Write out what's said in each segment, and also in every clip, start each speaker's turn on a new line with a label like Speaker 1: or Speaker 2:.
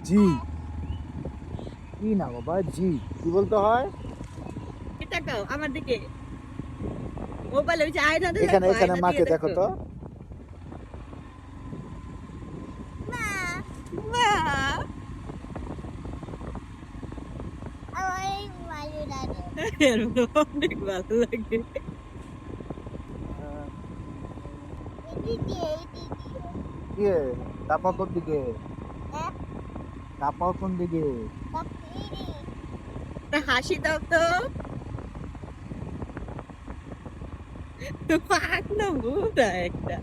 Speaker 1: জি কি না বাবা জি কি বলতে হয়
Speaker 2: এটা কাও আমার দিকে মোবাইলে ওই যে আয়না
Speaker 1: এখানে এখানে মাকে দেখো তো
Speaker 2: মা অনেক ভালো লাগে
Speaker 1: কি তাপা কোন দিকে তাপা কোন দিকে
Speaker 2: হাসি দাও তো পাক না বুড়া একটা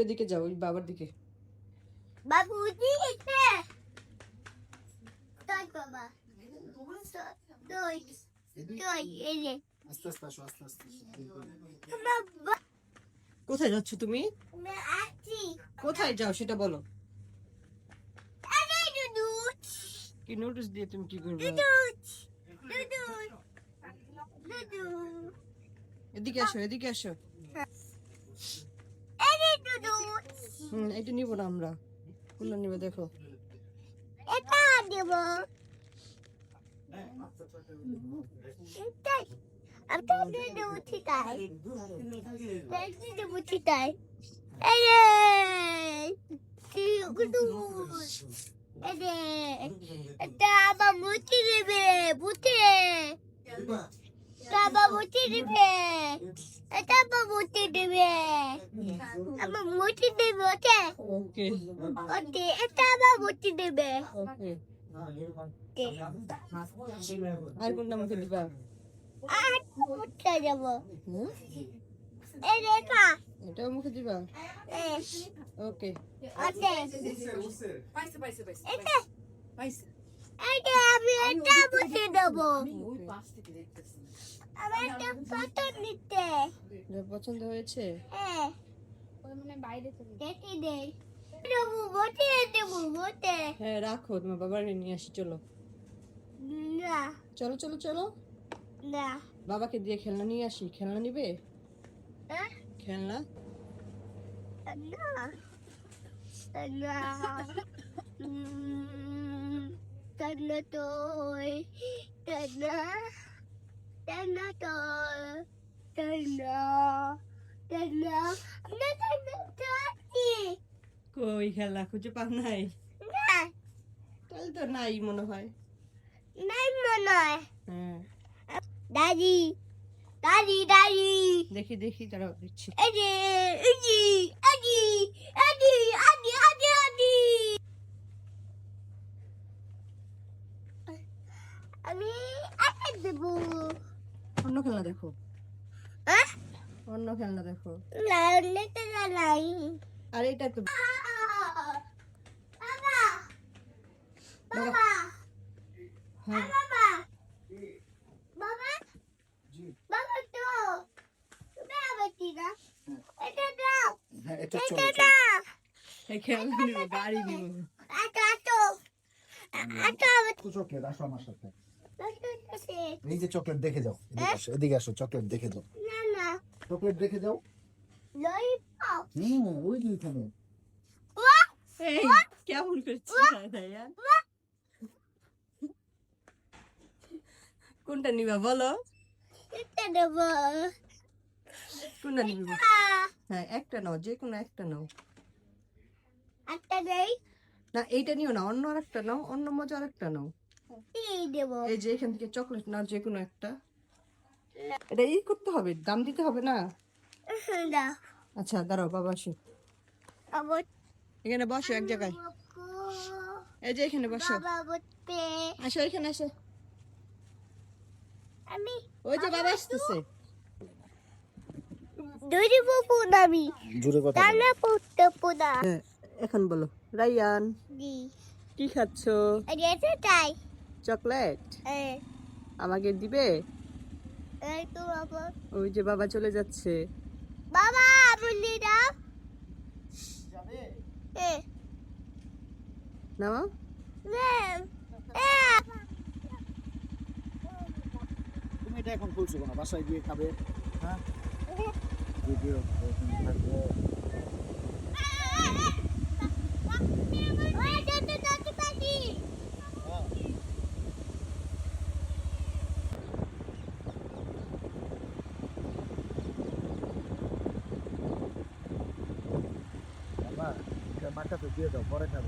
Speaker 2: ওদিকে যাও ওই বাবার দিকে
Speaker 3: বাবুজি এসে তাই বাবা তুই এই যে
Speaker 1: আস্তে আস্তে আসো আস্তে আস্তে
Speaker 3: বাবা
Speaker 2: কোথায় যাচ্ছ তুমি
Speaker 3: আমি আছি
Speaker 2: কোথায় যাও সেটা বলো
Speaker 3: আরে দুদু
Speaker 2: কি নোটিস দিয়ে তুমি কি করবে
Speaker 3: দুদু
Speaker 2: এদিকে আসো
Speaker 3: আরে দুদু
Speaker 2: এটা নিব না আমরা কোনটা নিবে দেখো
Speaker 3: এটা দেব এটাই আমি দেব ঠিকাই দেব ঠিকাই আরে কি গুদু আরে এটা আমার মুটি দেবে বুতে বাবা মুটি দেবে এটা বাবুটি দেবে আমার মুটি দেবে ওকে
Speaker 2: ওকে
Speaker 3: ওকে এটা বাবুটি দেবে
Speaker 2: ওকে
Speaker 3: ওকে
Speaker 2: আর কোনটা মুখে দিবা
Speaker 3: আর মুটে যাব
Speaker 2: হুম?
Speaker 3: এই রেখা
Speaker 2: এটাও মুখে দিবা
Speaker 3: এই
Speaker 2: ওকে
Speaker 3: ওকে এটা এটা আমি এটা মুটে দেব আমার একটা ফটো নিতে
Speaker 2: যা পছন্দ হয়েছে
Speaker 3: হ্যাঁ ওই মানে বাইরে চলে দেখি দেই দেবো বটে
Speaker 2: হ্যাঁ রাখো তোমার বাবার নিয়ে আসি চলো
Speaker 3: না
Speaker 2: চলো
Speaker 3: না
Speaker 2: বাবাকে দিয়ে খেলনা নিয়ে আসি খেলনা নিবে
Speaker 3: হ্যাঁ
Speaker 2: খেলনা
Speaker 3: না না Tanda toy, tanda toy, tanda, tati.
Speaker 2: কই খেলনা খুঁজে পাও নাই
Speaker 3: না,
Speaker 2: তাহলে তো নাই মনে হয়
Speaker 3: নাই মনে
Speaker 2: হ্যাঁ
Speaker 3: দাদি
Speaker 2: দেখি তারা দিচ্ছি
Speaker 3: আদি আমি আটা দেব
Speaker 2: অন্য খেলনা দেখো
Speaker 3: হ্যাঁ
Speaker 2: অন্য খেলনা দেখো
Speaker 3: লাইতে লাই
Speaker 2: আর এটা তো
Speaker 3: বাবা বাবা
Speaker 2: হ্যাঁ
Speaker 3: বাবা বাবা
Speaker 1: জি
Speaker 3: বাবা তো বাবা টিনা এটা দাও
Speaker 1: হ্যাঁ এটা
Speaker 3: এটা
Speaker 1: চলো
Speaker 3: দাও
Speaker 2: এই খেলনা নিব গাড়ি নিব
Speaker 3: আটা
Speaker 1: চকলেট আসো আমার সাথে এই যে চকলেট দেখে যাও এদিকে আসো চকলেট দেখে যাও
Speaker 3: না না
Speaker 1: চকলেট দেখে যাও
Speaker 3: লই পাও
Speaker 1: ওই যে এখানে
Speaker 2: এই কেমন করছিস দায়ান কোনটা নিবা বলো
Speaker 3: এটা দেব
Speaker 2: কোনটা নিবি হ্যাঁ একটা নাও যে কোনো একটা নাও
Speaker 3: একটা দেই
Speaker 2: না এইটা নিও না অন্য আরেকটা নাও অন্য মজা আরেকটা নাও
Speaker 3: এই দেব
Speaker 2: এই যে এখান থেকে চকলেট নাও যে কোনো একটা এটা ই করতে হবে দাম দিতে হবে না
Speaker 3: দাও
Speaker 2: আচ্ছা দাঁড়াও বাবা আসো
Speaker 3: আবার
Speaker 2: এখানে বসো এক জায়গায় এই যে এখানে বসো
Speaker 3: বাবা বটে
Speaker 2: আসো এখানে আসো
Speaker 3: আমি
Speaker 2: ওই যে বাবা আসতেছে
Speaker 3: দড়ি বপু নামি
Speaker 1: জোরে কথা
Speaker 3: তানা পুত্র পুদা
Speaker 2: হ্যাঁ এখন বলো রায়ান
Speaker 3: দি
Speaker 2: কি খাচ্ছো
Speaker 3: এটা তাই
Speaker 2: চকলেট আমাকে দিবে?
Speaker 3: এই তো বাবা।
Speaker 2: ওই যে বাবা চলে যাচ্ছে।
Speaker 3: বাবা আপনি দাও। এ
Speaker 2: নাও।
Speaker 3: এ এ
Speaker 1: তুমি এটা এখন খুলছো কেন? বাসায় গিয়ে খাবে। হ্যাঁ ভিডিও থাকবে।
Speaker 3: ওই যত যত পাখি।
Speaker 1: বাবা মাটা তো দিয়ে দাও, পরে খাবে।